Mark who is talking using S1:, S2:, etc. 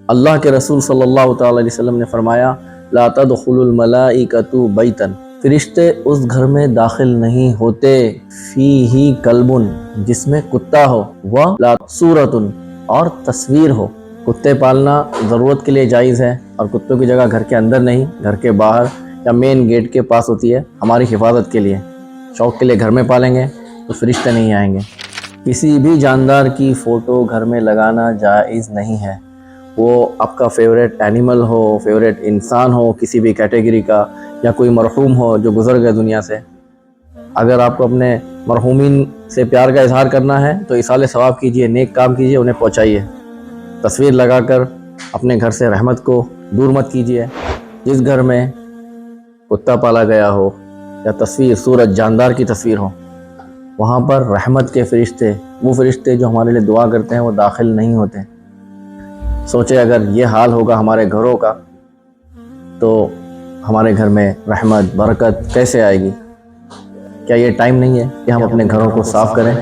S1: اللہ کے رسول صلی اللہ تعالی علیہ وسلم نے فرمایا لا تدخل الملائکۃ بیتن، فرشتے اس گھر میں داخل نہیں ہوتے فیہ کلب، جس میں کتا ہو، ولا صورۃ، اور تصویر ہو۔ کتے پالنا ضرورت کے لیے جائز ہے، اور کتوں کی جگہ گھر کے اندر نہیں، گھر کے باہر یا مین گیٹ کے پاس ہوتی ہے ہماری حفاظت کے لیے۔ شوق کے لیے گھر میں پالیں گے تو فرشتے نہیں آئیں گے۔ کسی بھی جاندار کی فوٹو گھر میں لگانا جائز نہیں ہے، وہ آپ کا فیوریٹ اینیمل ہو، فیوریٹ انسان ہو کسی بھی کیٹیگری کا، یا کوئی مرحوم ہو جو گزر گئے دنیا سے۔ اگر آپ کو اپنے مرحومین سے پیار کا اظہار کرنا ہے تو ایصال ثواب کیجئے، نیک کام کیجئے، انہیں پہنچائیے۔ تصویر لگا کر اپنے گھر سے رحمت کو دور مت کیجئے۔ جس گھر میں کتا پالا گیا ہو یا تصویر، صورت، جاندار کی تصویر ہو، وہاں پر رحمت کے فرشتے، وہ فرشتے جو ہمارے لیے دعا کرتے ہیں، وہ داخل نہیں ہوتے۔ سوچے اگر یہ حال ہوگا ہمارے گھروں کا تو ہمارے گھر میں رحمت، برکت کیسے آئے گی؟ کیا یہ ٹائم نہیں ہے کہ ہم اپنے گھروں کو صاف کریں؟